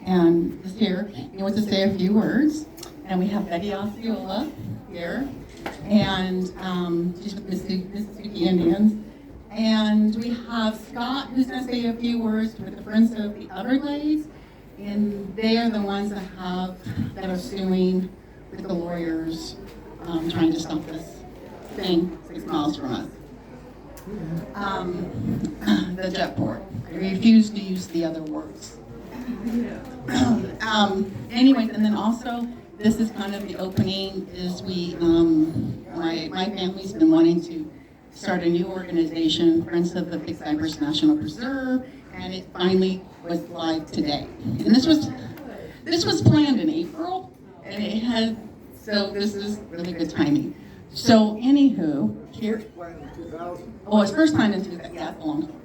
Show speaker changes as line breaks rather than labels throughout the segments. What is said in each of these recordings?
and is here. He wants to say a few words. And we have Betty Osceola here, and she's with Mississippi Indians. And we have Scott, who's going to say a few words with the Friends of the Everglades, and they are the ones that are suing with the lawyers, trying to stop this thing 6 miles from us. The jetport. I refuse to use the other words. Anyways, and then also, this is kind of the opening. Is my family's been wanting to start a new organization, Friends of the Big Cypress National Preserve, and it finally was live today. And this was planned in April, and so this is really good timing. So anywho, here. Oh, it's first time in 2000. Yeah, it's a long time.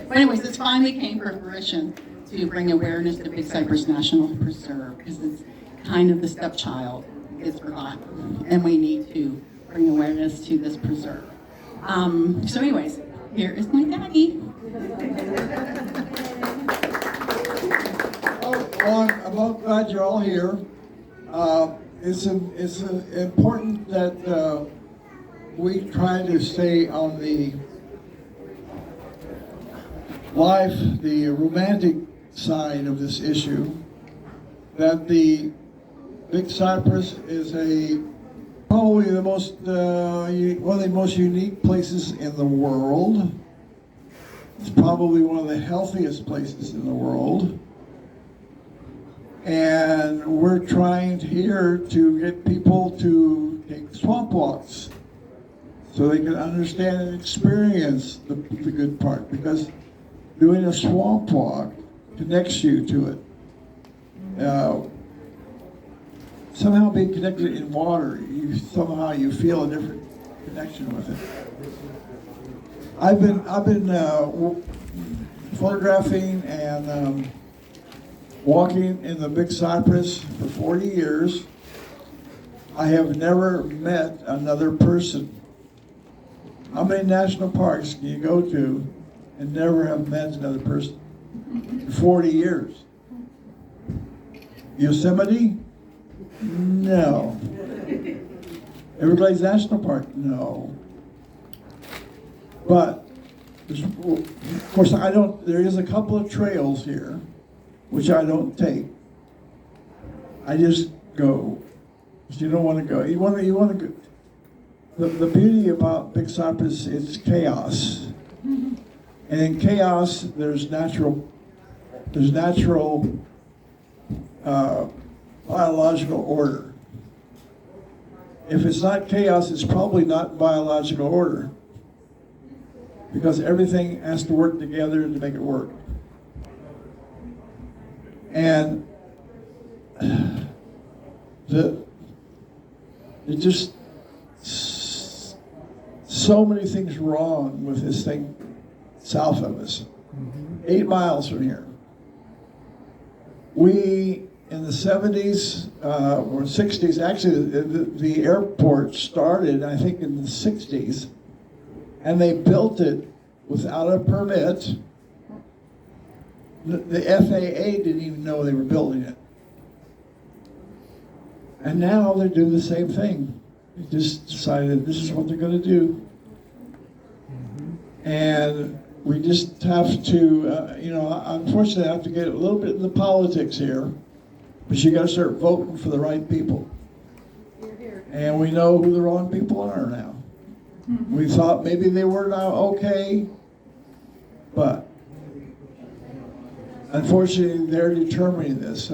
But anyways, this finally came to fruition to bring awareness to Big Cypress National Preserve, because it's kind of the stepchild is forgotten, and we need to bring awareness to this preserve. So anyways, here is my daddy.
I'm glad you're all here. It's important that we try to stay on the romantic side of this issue, that the Big Cypress is probably one of the most unique places in the world. It's probably one of the healthiest places in the world. And we're trying here to get people to take swamp walks so they can understand and experience the good part, because doing a swamp walk connects you to it. Somehow being connected in water, you feel a different connection with it. I've been photographing and walking in the Big Cypress for 40 years. I have never met another person. How many national parks can you go to and never have met another person? 40 years. Yosemite? No. Everglades National Park? No. But, of course, there is a couple of trails here, which I don't take. I just go. Because you don't want to go. You want to go. The beauty about Big Cypress is chaos. And in chaos, there's natural biological order. If it's not chaos, it's probably not biological order, because everything has to work together to make it work. And it just so many things wrong with this thing south of us, 8 miles from here. We, in the 70s or 60s, actually the airport started, I think, in the 60s, and they built it without a permit. The FAA didn't even know they were building it. And now they're doing the same thing. They just decided this is what they're going to do. And we just have to, unfortunately, I have to get a little bit in the politics here, but you got to start voting for the right people. And we know who the wrong people are now. We thought maybe they were now okay, but unfortunately, they're determining this.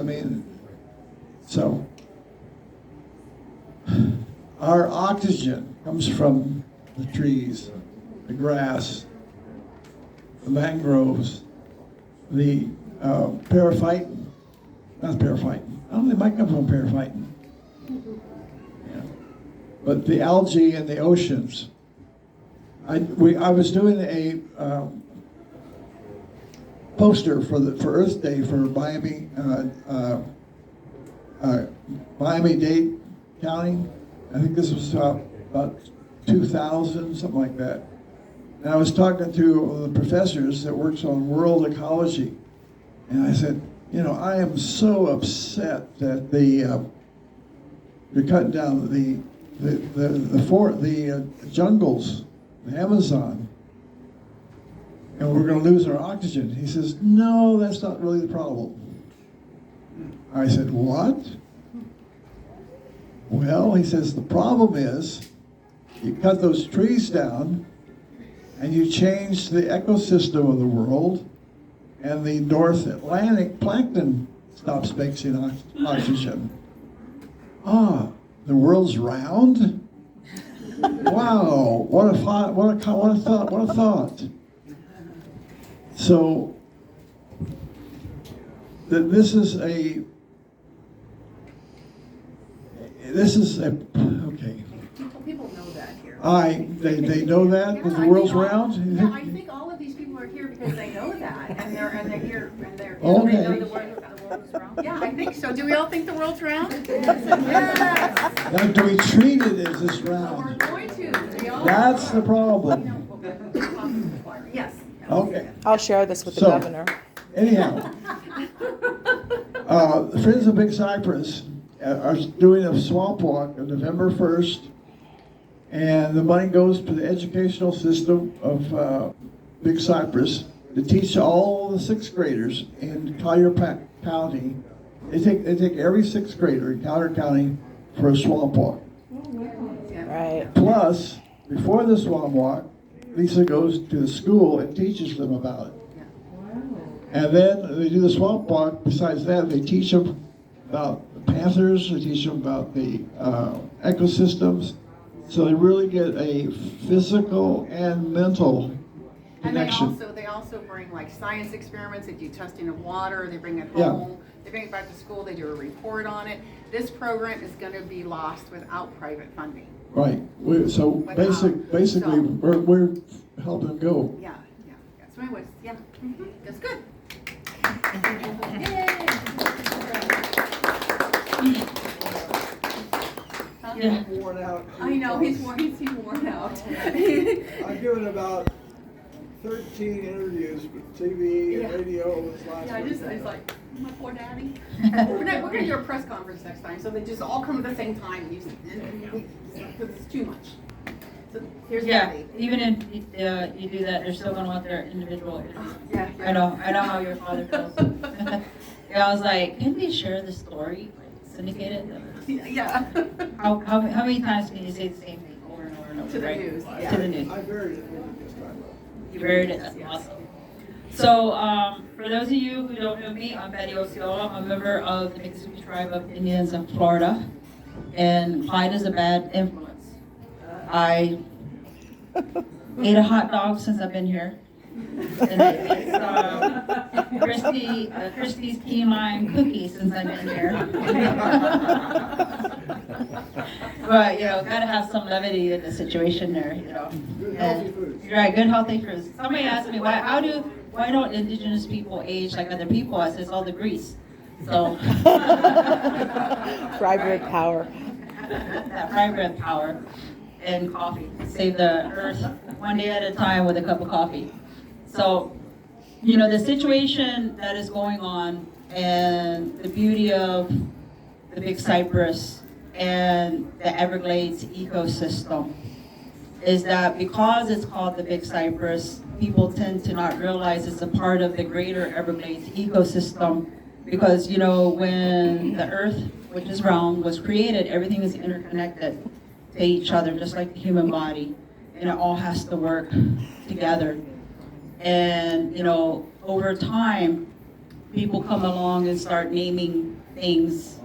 So our oxygen comes from the trees, the grass, the mangroves, the periphyton, not periphyton. I don't think it might come from periphyton. Yeah. But the algae in the oceans. I was doing a poster for Earth Day for Miami-Dade County. I think this was about 2000, something like that. And I was talking to one of the professors that works on world ecology. And I said, You know, I am so upset that they're cutting down the jungles, the Amazon, and we're going to lose our oxygen. He says, no, that's not really the problem. I said, what? Well, he says, the problem is you cut those trees down and you change the ecosystem of the world, and the North Atlantic plankton stops making oxygen. Ah, the world's round? Wow, what a thought, what a thought. So, this is a, okay.
People know that here.
They know that the world's round?
Yeah, I think all of these people are here because they know that, and they're here, and they're
Okay.
they know the world is round. Yeah, I think so. Do we all think the world's round? Yes.
Now, do we treat it as this
We're
round?
going to. We all
That's the
are.
problem.
Yes.
Okay.
I'll share this with the
So-
governor.
Anyhow, the Friends of Big Cypress are doing a swamp walk on November 1st, and the money goes to the educational system of Big Cypress to teach all the sixth graders in Collier County. They take every sixth grader in Collier County for a swamp walk.
Right.
Plus, before the swamp walk, Lisa goes to the school and teaches them about it. And then they do the swamp walk. Besides that, they teach them about the panthers, they teach them about the ecosystems. So they really get a physical and mental
And they
connection.
also bring like science experiments. They do testing of water. They bring it
Yeah.
home. They bring it back to school. They do a report on it. This program is going to be lost without private funding.
Right. So basically, we're helping them go.
Yeah. So anyways, yeah. That's good.
Yeah.
Worn out.
I know, he's worn out.
I've given about 13 interviews with TV
Yeah.
and radio this last
Yeah, I
week.
was like, my poor daddy. We're gonna do a press conference next time, so they just all come at the same time, because it's too much. So here's
Yeah,
daddy.
even if you do that, they're still gonna want their individual interviews.
Yeah.
I know how your father feels. Yeah, I was like, can we share the story, like syndicate it?
Yeah.
How many times can you say the same thing over and over and over?
To the
right?
news, yeah.
To the news.
I buried it with this time.
You buried it, that's awesome. So, for those of you who don't know me, I'm Betty Osceola. I'm a member of the Miccosukee Tribe of Indians of Florida. And Clyde is a bad influence. I ate a hot dog since I've been here. And it's Christie's key lime cookie since I've been here. But, gotta have some levity in the situation there,
Good healthy foods.
You're right, good healthy foods. Somebody asked me, why don't indigenous people age like other people? I said, it's all the grease. So.
Fry bread power.
That fry bread power and coffee. Save the earth one day at a time with a cup of coffee. So, the situation that is going on and the beauty of the Big Cypress and the Everglades ecosystem is that because it's called the Big Cypress, people tend to not realize it's a part of the greater Everglades ecosystem because, when the earth, which is round, was created, everything is interconnected to each other, just like the human body, and it all has to work together. And, over time, people come along and start naming things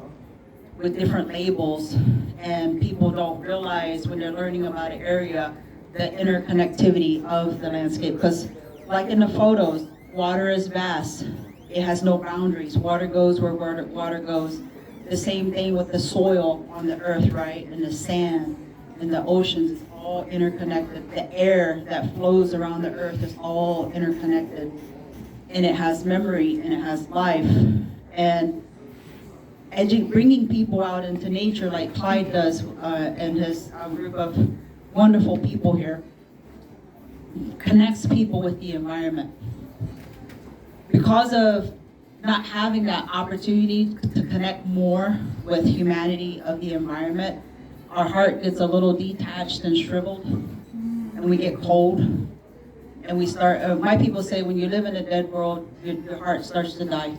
with different labels, and people don't realize when they're learning about an area, the interconnectivity of the landscape. Because like in the photos, water is vast. It has no boundaries. Water goes where water goes. The same thing with the soil on the earth, right? And the sand and the oceans, it's all interconnected. The air that flows around the earth is all interconnected. And it has memory and it has life. And bringing people out into nature like Clyde does and his group of wonderful people here connects people with the environment. Because of not having that opportunity to connect more with humanity of the environment, our heart gets a little detached and shriveled, and we get cold, and we start, my people say when you live in a dead world, your heart starts to die.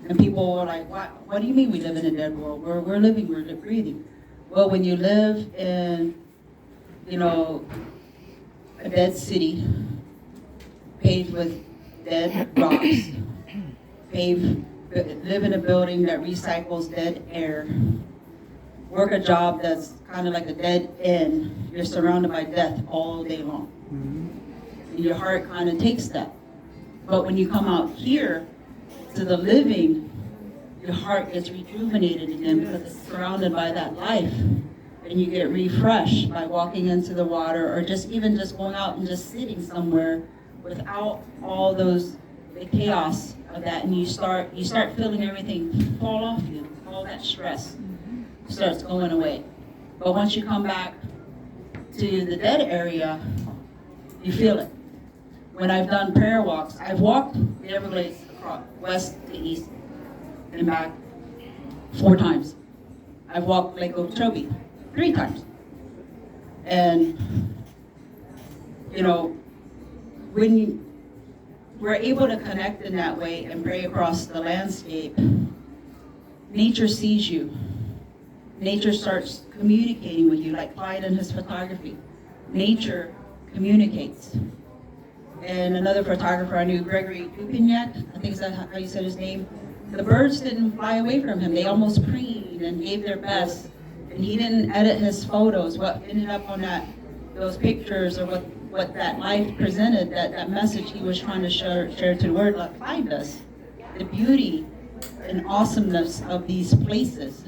And people are like, what do you mean we live in a dead world? We're living, we're breathing. Well, when you live in, you know, a dead city, paved with dead rocks, live in a building that recycles dead air, work a job that's kind of like a dead end, you're surrounded by death all day long. And your heart kind of takes that. But when you come out here to the living, your heart gets rejuvenated again because it's surrounded by that life. And you get refreshed by walking into the water or just going out and just sitting somewhere without all the chaos of that, and you start feeling everything fall off you, all that stress starts going away. But once you come back to the dead area, you feel it. When I've done prayer walks, I've walked the Everglades across west to east and back 4 times. I've walked Lake Okeechobee 3 times. And, you know, when we're able to connect in that way and pray across the landscape, nature sees you. Nature starts communicating with you, like Clyde and his photography. Nature communicates. And another photographer I knew, Gregory Dupignac, I think is that how you said his name, the birds didn't fly away from him. They almost preened and gave their best. And he didn't edit his photos. What ended up on those pictures, or what that life presented, that message he was trying to share to the world, like Clyde does. The beauty and awesomeness of these places.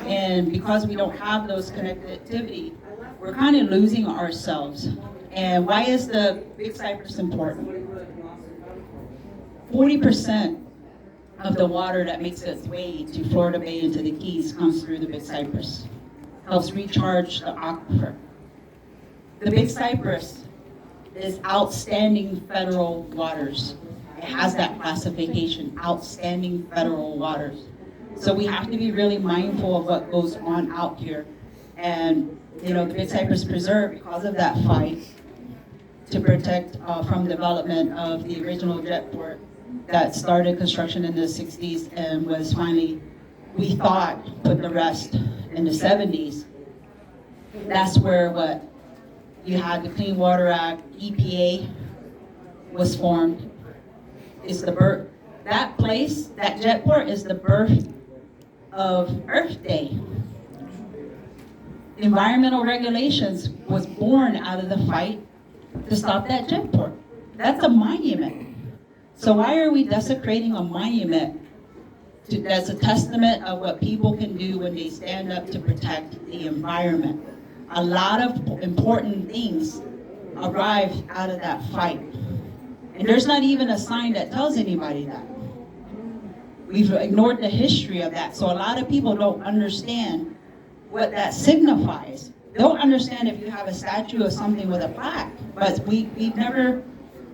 And because we don't have those connectivity, we're kind of losing ourselves. And why is the Big Cypress important? 40% of the water that makes its way to Florida Bay and to the Keys comes through the Big Cypress. Helps recharge the aquifer. The Big Cypress is outstanding federal waters. It has that classification, outstanding federal waters. So we have to be really mindful of what goes on out here. And, you know, the Big Cypress Preserve, because of that fight to protect from development of the original jet port that started construction in the 60s and was finally, we thought, put to rest in the 70s. That's where you had the Clean Water Act, EPA was formed. That place, that jet port, is the birth of Earth Day. Environmental regulations was born out of the fight to stop that jet port. That's a monument. So why are we desecrating a monument that's a testament of what people can do when they stand up to protect the environment? A lot of important things arrived out of that fight. And there's not even a sign that tells anybody that. We've ignored the history of that. So a lot of people don't understand what that signifies. Don't understand if you have a statue of something with a plaque, but we've never,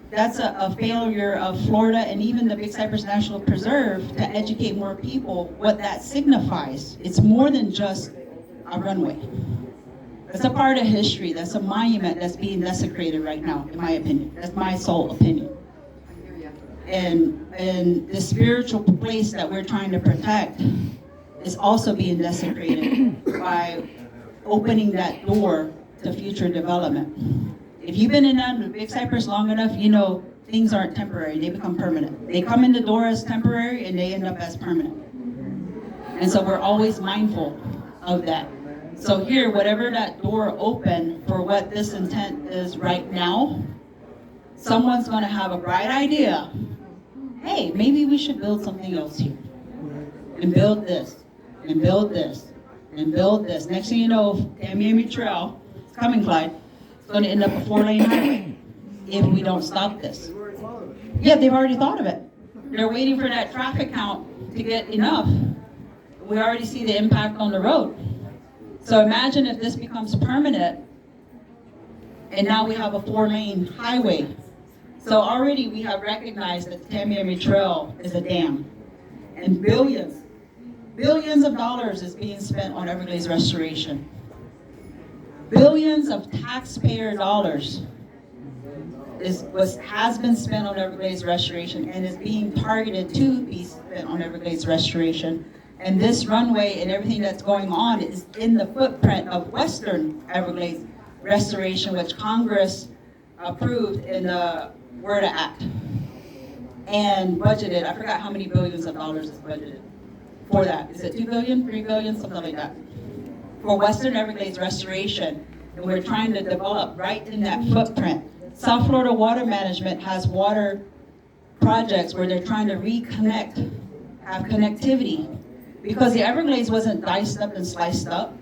that's a failure of Florida and even the Big Cypress National Preserve to educate more people what that signifies. It's more than just a runway. That's a part of history. That's a monument that's being desecrated right now, in my opinion. That's my sole opinion. And the spiritual place that we're trying to protect is also being desecrated by opening that door to future development. If you've been in the Big Cypress long enough, you know things aren't temporary, they become permanent. They come in the door as temporary and they end up as permanent. And so we're always mindful of that. So here, whatever that door opened for what this intent is right now, someone's gonna have a bright idea. Hey, maybe we should build something else here. And build this, and build this, and build this. Next thing you know, Tamiami Trail, it's coming, Clyde. It's gonna end up a 4-lane highway if we don't stop this.
They've already thought of it.
Yeah, they've already thought of it. They're waiting for that traffic count to get enough. We already see the impact on the road. So imagine if this becomes permanent, and now we have a 4-lane highway. So already we have recognized that the Tamiami Trail is a dam. And billions of dollars is being spent on Everglades restoration. Billions of taxpayer dollars has been spent on Everglades restoration and is being targeted to be spent on Everglades restoration. And this runway and everything that's going on is in the footprint of Western Everglades restoration, which Congress approved in the WRDA Act and budgeted. I forgot how many billions of dollars is budgeted for that. Is it 2 billion, 3 billion, something like that? For Western Everglades restoration, and we're trying to develop right in that footprint. South Florida Water Management has water projects where they're trying to reconnect, have connectivity, because the Everglades wasn't diced up and sliced up.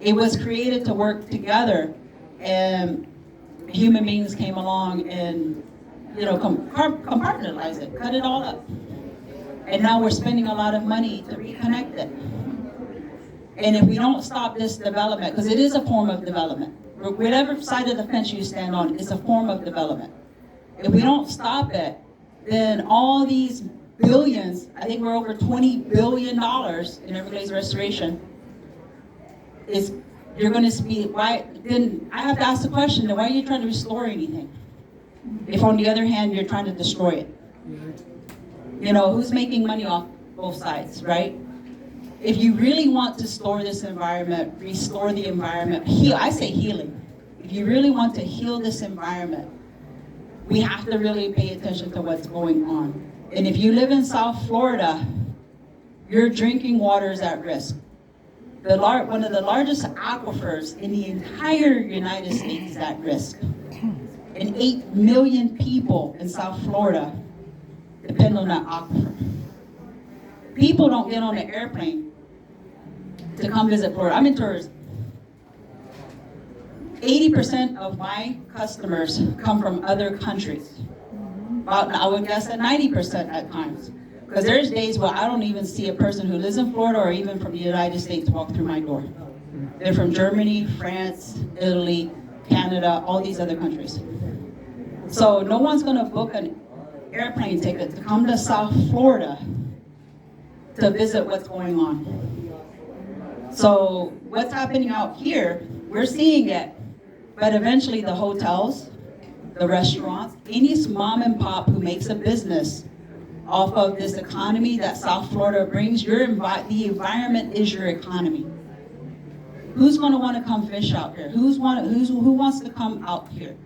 It was created to work together, and human beings came along and, compartmentalize it, cut it all up. And now we're spending a lot of money to reconnect it. And if we don't stop this development, because it is a form of development, whatever side of the fence you stand on is a form of development. If we don't stop it, then all these billions, I think we're over $20 billion in Everglades restoration, you're going to be, why, then I have to ask the question, then why are you trying to restore anything? If on the other hand, you're trying to destroy it. Who's making money off both sides, right? If you really want to restore this environment, restore the environment, I say healing. If you really want to heal this environment, we have to really pay attention to what's going on. And if you live in South Florida, your drinking water is at risk. One of the largest aquifers in the entire United States is at risk. And 8 million people in South Florida depend on that aquifer. People don't get on an airplane to come visit Florida. I'm in tourism. 80% of my customers come from other countries. About, I would guess at 90% at times. Because there's days where I don't even see a person who lives in Florida or even from the United States walk through my door. They're from Germany, France, Italy, Canada, all these other countries. So no one's going to book an airplane ticket to come to South Florida to visit what's going on. So what's happening out here, we're seeing it, but eventually the hotels, the restaurants, any mom and pop who makes a business off of this economy that South Florida brings, the environment is your economy. Who's going to want to come fish out here? Who wants to come out here?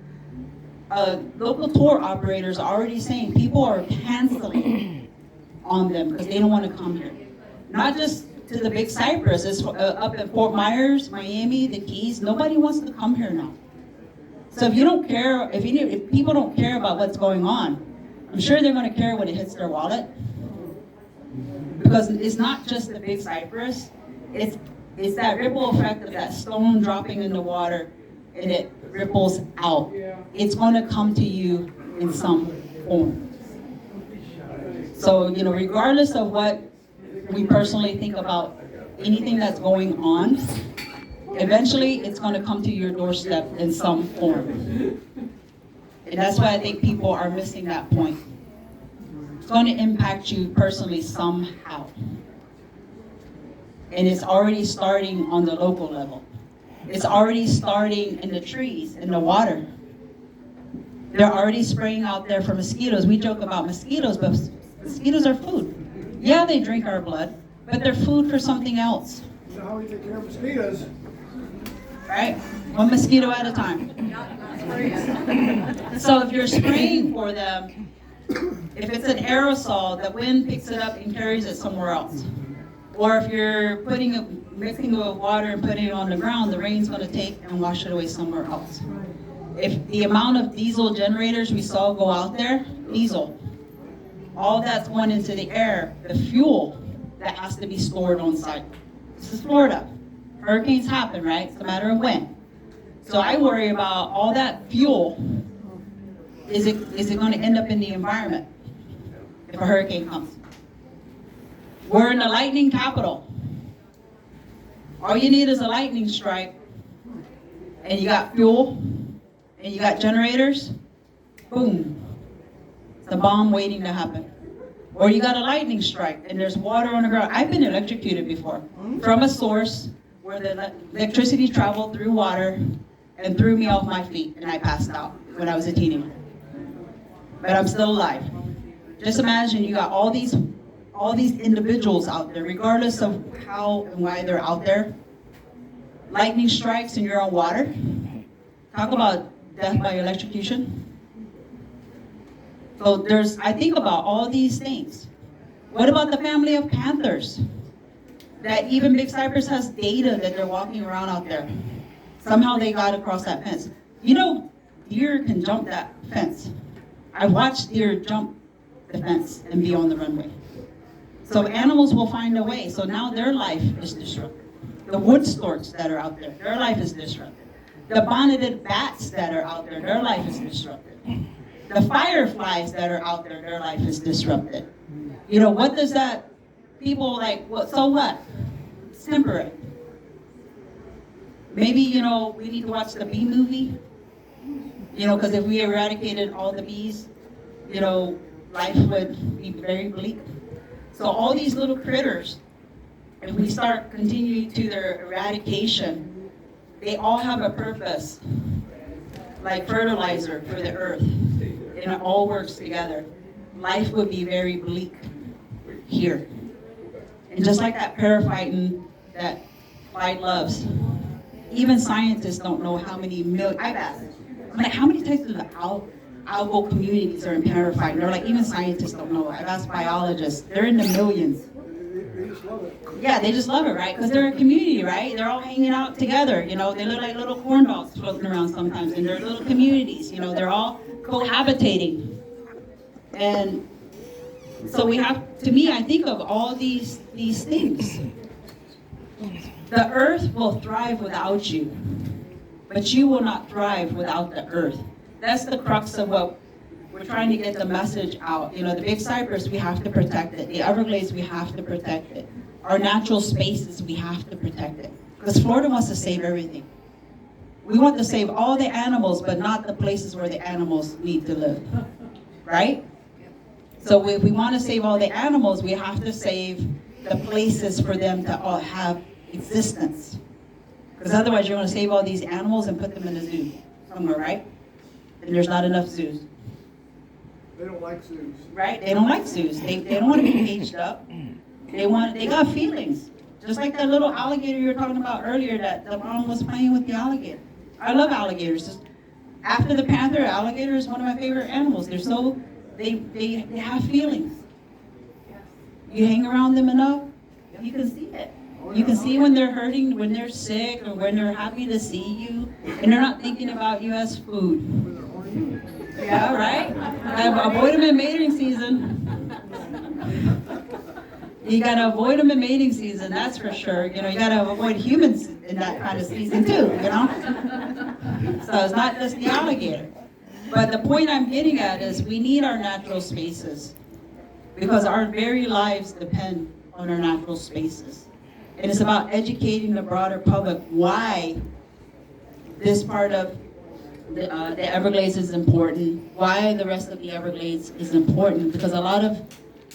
Local tour operators are already saying people are canceling on them because they don't want to come here. Not just to the Big Cypress, it's up at Fort Myers, Miami, the Keys. Nobody wants to come here now. So if you don't care, if people don't care about what's going on, I'm sure they're going to care when it hits their wallet. Because it's not just the Big Cypress, it's that ripple effect of that stone dropping in the water and it ripples out. It's going to come to you in some form. So, regardless of what we personally think about anything that's going on, eventually it's going to come to your doorstep in some form. And that's why I think people are missing that point. It's going to impact you personally somehow. And it's already starting on the local level. It's already starting in the trees, in the water. They're already spraying out there for mosquitoes. We joke about mosquitoes, but mosquitoes are food. Yeah, they drink our blood, but they're food for something else.
So how we take care of mosquitoes?
Right? One mosquito at a time. So if you're spraying for them, if it's an aerosol, the wind picks it up and carries it somewhere else. Or if you're mixing it with water and putting it on the ground, the rain's going to take and wash it away somewhere else. If the amount of diesel generators we saw go out there, diesel, all that's going into the air, the fuel that has to be stored on site. This is Florida. Hurricanes happen, right? It's a matter of when. So I worry about all that fuel. Is it going to end up in the environment if a hurricane comes? We're in the lightning capital. All you need is a lightning strike, and you got fuel, and you got generators. boom, it's a bomb waiting to happen. Or you got a lightning strike and there's water on the ground. I've been electrocuted before from a source where the electricity traveled through water and threw me off my feet and I passed out when I was a teenager. But I'm still alive. Just imagine you got all these individuals out there, regardless of how and why they're out there. Lightning strikes and you're on water. Talk about death by electrocution. So I think about all these things. What about the family of panthers? That even Big Cypress has data that they're walking around out there. Somehow they got across that fence. You know, deer can jump that fence. I've watched deer jump the fence and be on the runway. So animals will find a way. So now their life is disrupted. The wood storks that are out there, their life is disrupted. The bonneted bats that are out there, their life is disrupted. The fireflies that are out there, their life is disrupted. You know, what does that, people like, well, so what? It's temporary. Maybe, you know, we need to watch the bee movie. You know, because if we eradicated all the bees, you know, life would be very bleak. So all these little critters, if we start continuing to their eradication, they all have a purpose, like fertilizer for the earth, and it all works together. Life would be very bleak here. And just like that paraphyton that Clyde loves, even scientists don't know how many million, I've asked, I'm like, how many types of algal communities are in paraphyton? They're like, even scientists don't know. I've asked biologists, they're in the millions.
They just love it.
Yeah, they just love it, right? Because they're a community, right? They're all hanging out together. You know, they look like little corn dogs floating around sometimes in their little communities. You know, they're all cohabitating. And so we have, to me, I think of all these things. The earth will thrive without you, but you will not thrive without the earth. That's the crux of what we're trying to get the message out. You know, the Big Cypress, we have to protect it. The Everglades, we have to protect it. Our natural spaces, we have to protect it. Because Florida wants to save everything. We want to save all the animals, but not the places where the animals need to live. Right? So if we want to save all the animals, we have to save the places for them to all have existence. Because otherwise you're going to save all these animals and put them in a zoo somewhere, right? And there's not enough zoos.
They don't like zoos.
Right? They don't like zoos. They don't want to be caged up. They got feelings. Just like that little alligator you were talking about earlier that the mom was playing with the alligator. I love alligators. Just after the panther, alligator is one of my favorite animals. They're so, they have feelings. You hang around them enough, you can see it. You can see when they're hurting, when they're sick, or when they're happy to see you, and they're not thinking about you as food. Yeah, right? Avoid them in mating season. You gotta avoid them in mating season, that's for sure. You know, you gotta avoid humans in that kind of season too, you know? So it's not just the alligator. But the point I'm getting at is we need our natural spaces because our very lives depend on our natural spaces. And it's about educating the broader public why this part of the Everglades is important, why the rest of the Everglades is important, because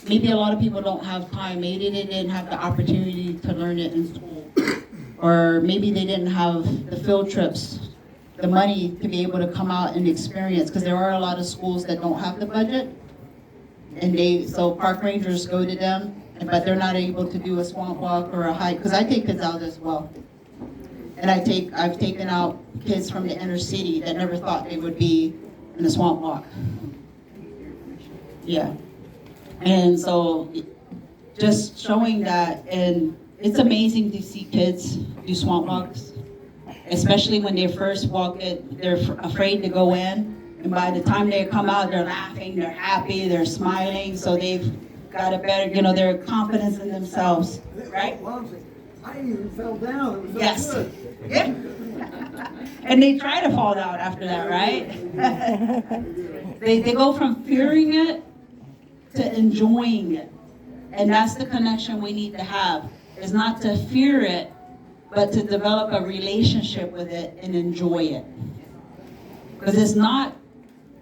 maybe a lot of people don't have time, maybe they didn't have the opportunity to learn it in school, or maybe they didn't have the field trips, the money to be able to come out and experience, because there are a lot of schools that don't have the budget, and so park rangers go to them, but they're not able to do a swamp walk or a hike, because I take kids out as well. And I've taken out kids from the inner city that never thought they would be in a swamp walk. Yeah. And so just showing that, and it's amazing to see kids do swamp walks, especially when they first walk it, they're afraid to go in. And by the time they come out, they're laughing, they're happy, they're smiling. So they've got a better, their confidence in themselves, right?
I even fell down. It was so
Yes.
good.
Yeah. And they try to fall down after that, right? they go from fearing it to enjoying it. And that's the connection we need to have, is not to fear it, but to develop a relationship with it and enjoy it. Because it's not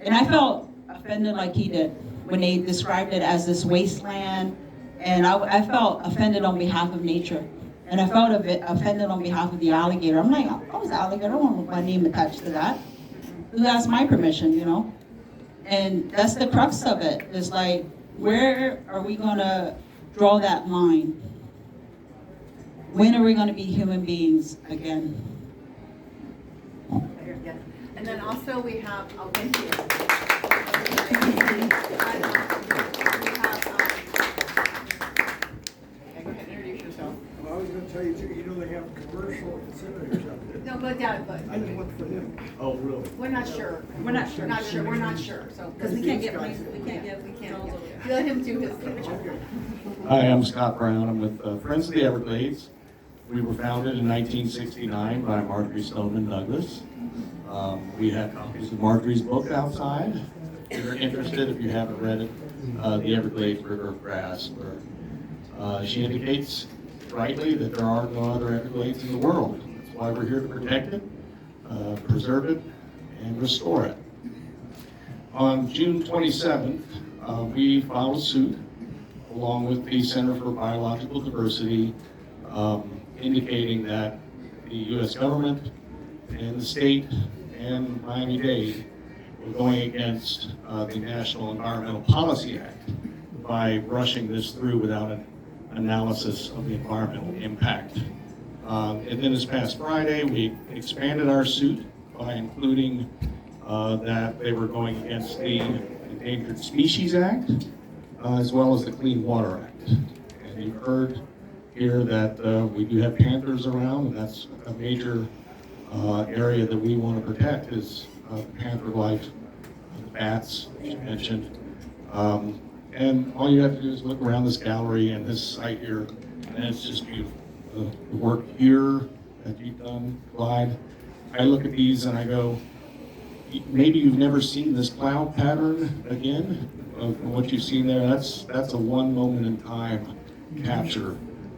And I felt offended like he did when they described it as this wasteland. And I felt offended on behalf of nature. And I felt a bit offended on behalf of the alligator. I'm like, I was an alligator, I don't want my name attached to that. Who asked my permission, you know? And that's the crux of it. It's like, where are we gonna draw that line? When are we gonna be human beings again?
Yeah. And then also we have, oh, thank you. Okay, go ahead, introduce yourself.
Well, I was gonna tell you too, you know they have commercial incinerators out there.
No, go down, but
I just looked for them. Oh, really?
we're not sure.
We're not sure.
We're not sure, so.
Because we can't get,
Let him do his signature.
Okay.
Hi, I'm Scott Brown. I'm with Friends of the Everglades. We were founded in 1969 by Marjorie Stoneman Douglas. We have copies of Marjorie's book outside. If you're interested, if you haven't read it, The Everglades River of Grass, where she indicates rightly that there are no other Everglades in the world. That's why we're here to protect it, preserve it, and restore it. On June 27th, we filed a suit along with the Center for Biological Diversity, indicating that the U.S. government and the state and Miami-Dade were going against the National Environmental Policy Act by rushing this through without an analysis of the environmental impact. And then this past Friday, we expanded our suit by including that they were going against the Endangered Species Act, as well as the Clean Water Act. And you've heard here that we do have panthers around, and that's a major area that we want to protect is panther life, the bats, as you mentioned. And all you have to do is look around this gallery and this site here, and it's just beautiful. The work here that you've done, Clyde, I look at these and I go, maybe you've never seen this cloud pattern again of what you've seen there. That's a one moment in time capture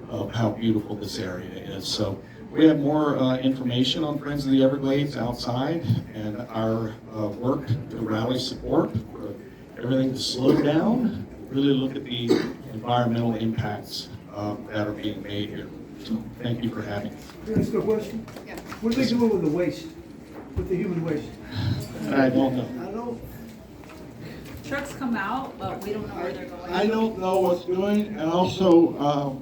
of how beautiful this area is. So we have more information on Friends of the Everglades outside, and our work to rally support for everything to slow down, really look at the environmental impacts that are being made here. So thank you for having us.
Can I ask a question?
Yeah.
What are they doing with the waste, with the human waste?
I don't know.
I don't,
Trucks come out, but we don't know where they're going.
I don't know what's doing, and also,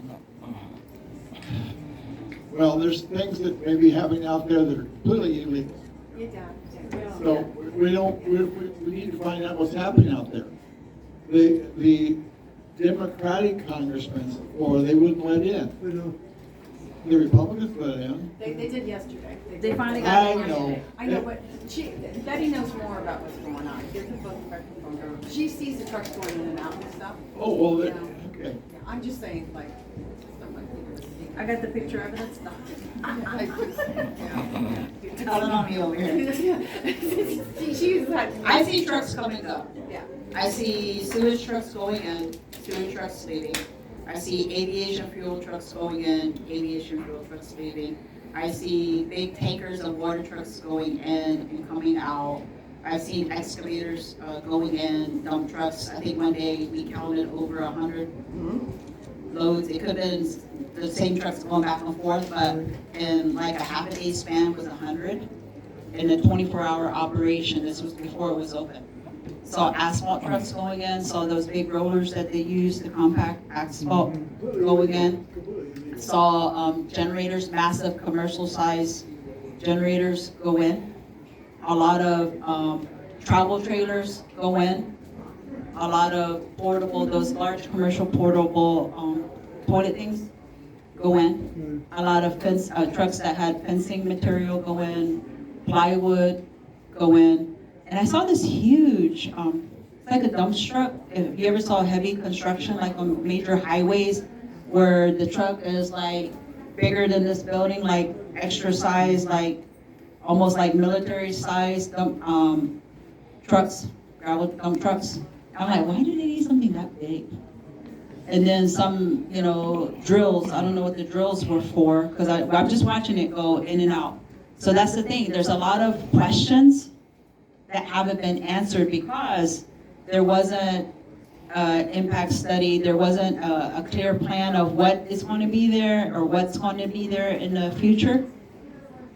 well, there's things that may be happening out there that are completely illegal.
Get down.
So we need to find out what's happening out there. The Democratic congressmen, or they wouldn't let in.
you know,
The Republicans let in.
They did yesterday.
They finally got
I
it.
know.
I know, but Betty knows more about what's going on. Here's the book from her. She sees the trucks going in and out and stuff.
Oh, well,
Yeah.
okay.
Yeah, I'm just saying, like, someone
I got the picture evidence.
Telling on me over here.
She's like,
I see trucks coming up.
yeah.
I see sewage trucks going in, sewage trucks leaving. I see aviation fuel trucks going in, aviation fuel trucks leaving. I see big tankers of water trucks going in and coming out. I've seen excavators going in, dump trucks. I think one day we counted over 100 loads. It could have been the same trucks going back and forth, but in like a half a day span was 100. In a 24-hour operation, this was before it was open. Saw asphalt trucks going in, saw those big rollers that they use to compact asphalt going in. Saw generators, massive commercial size generators go in. A lot of travel trailers go in. A lot of portable, those large commercial portable toilet things go in. A lot of fence trucks that had fencing material go in, plywood go in. And I saw this huge, it's like a dump truck. If you ever saw heavy construction, like on major highways, where the truck is like bigger than this building, like extra size, like almost like military size dump trucks, gravel dump trucks. I'm like, why do they need something that big? And then some, drills. I don't know what the drills were for, because I'm just watching it go in and out. So that's the thing. There's a lot of questions
that haven't been answered because there wasn't impact study, there wasn't a clear plan of what is going to be there or what's going to be there in the future.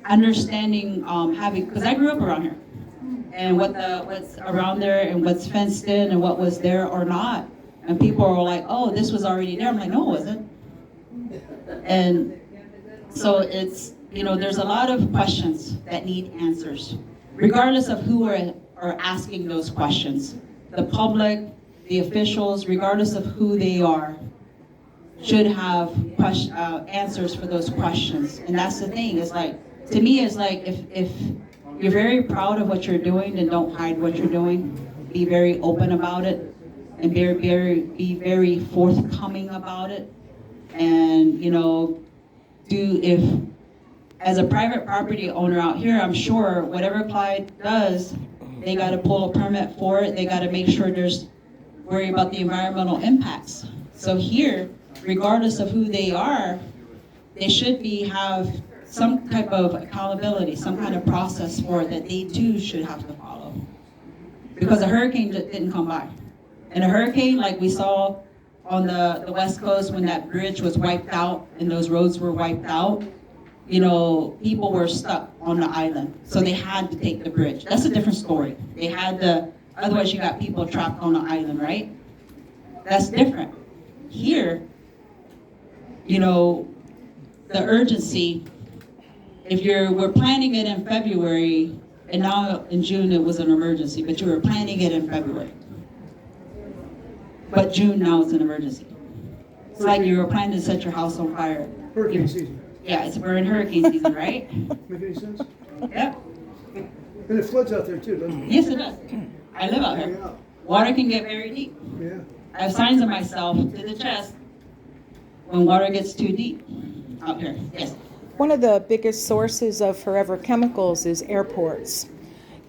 Understanding, because I grew up around here, and what's around there and what's fenced in and what was there or not. And people were like, oh, this was already there. I'm like, no, it wasn't. And so it's, there's a lot of questions that need answers, regardless of who are asking those questions. The public, the officials, regardless of who they are, should have answers for those questions. And that's the thing, is like, to me, it's like, if you're very proud of what you're doing, then don't hide what you're doing. Be very open about it, and be very forthcoming about it. And, if, as a private property owner out here, I'm sure whatever Clyde does, they got to pull a permit for it. They got to make sure worry about the environmental impacts. So here, regardless of who they are, they should have some type of accountability, some kind of process for it that they too should have to follow. Because a hurricane just didn't come by. And a hurricane, like we saw on the West Coast when that bridge was wiped out and those roads were wiped out, people were stuck on the island. So they had to take the bridge. That's a different story. They had to, otherwise you got people trapped on the island, right? That's different. Here, the urgency, if we're planning it in February, and now in June it was an emergency, but you were planning it in February. But June now it's an emergency. It's like you were planning to set your house on fire.
Hurricane season.
Yeah, we're in hurricane season, right?
Make any sense?
Yep.
And it floods out there too, doesn't it?
Yes, it does. I live out here.
Yeah.
Water can get very deep.
Yeah.
I have signs of myself to the chest when water gets too deep out here. Yes.
One of the biggest sources of forever chemicals is airports.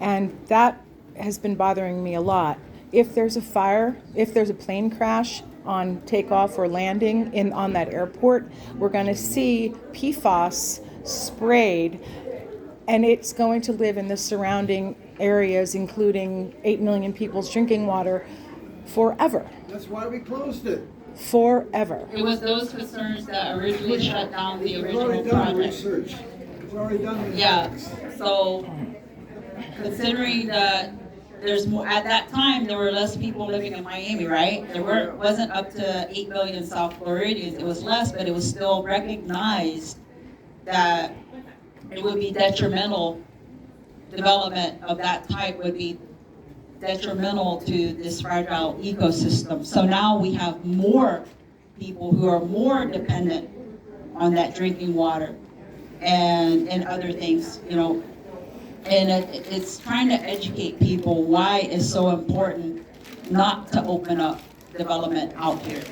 And that has been bothering me a lot. If there's a fire, if there's a plane crash on takeoff or landing on that airport, we're going to see PFAS sprayed, and it's going to live in the surrounding areas, including 8 million people's drinking water, forever.
That's why we closed it.
Forever.
It was those concerns that originally shut down the
We've
original
already done the
project.
research. We've already done the
Yeah, so considering that there's more, at that time, there were less people living in Miami, right? Wasn't up to 8 million South Floridians. It was less, but it was still recognized that it would be detrimental. Development of that type would be detrimental to this fragile ecosystem. So now we have more people who are more dependent on that drinking water and other things, And it's trying to educate people why it's so important not to open up development out here.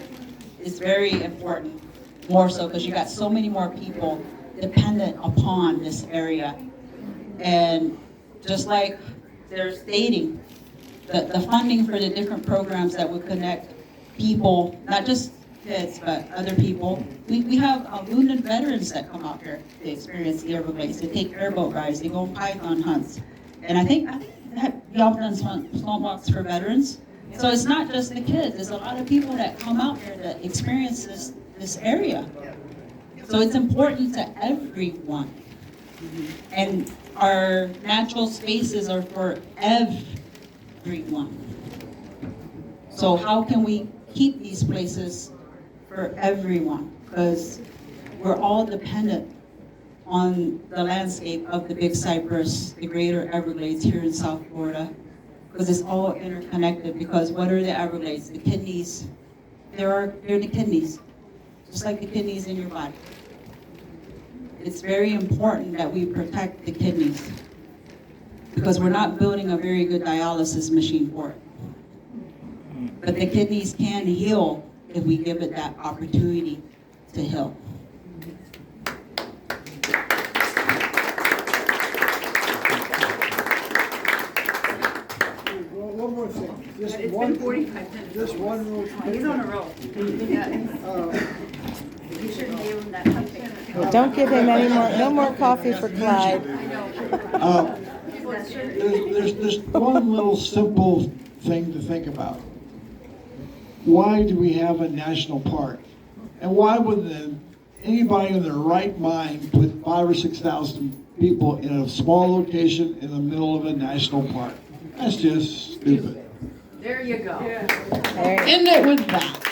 It's very important, more so because you got so many more people dependent upon this area. And just like they're stating, the funding for the different programs that would connect people, not just kids, but other people. We have wounded veterans that come out here to experience the Everglades. They take airboat rides, they go on python hunts. And I think that y'all done swamp walks for veterans. So it's not just the kids, there's a lot of people that come out here that experience this area. So it's important to everyone. And our natural spaces are for everyone. So how can we keep these places for everyone? Because we're all dependent on the landscape of the Big Cypress, the Greater Everglades here in South Florida, because it's all interconnected. Because what are the Everglades? The kidneys. They're the kidneys, just like the kidneys in your body. It's very important that we protect the kidneys, because we're not building a very good dialysis machine for it. But the kidneys can heal if we give it that opportunity to heal.
One more thing. Just
It's
one,
been 45 minutes.
just one real quick.
He's on a roll.
You shouldn't give them that pumpkin.
Don't give him any more, no more coffee for Clyde.
Uh,
question?
There's one little simple thing to think about. Why do we have a national park? And why would anybody in their right mind put 5,000 or 6,000 people in a small location in the middle of a national park? That's just stupid.
There you go.
There-
Isn't it with that?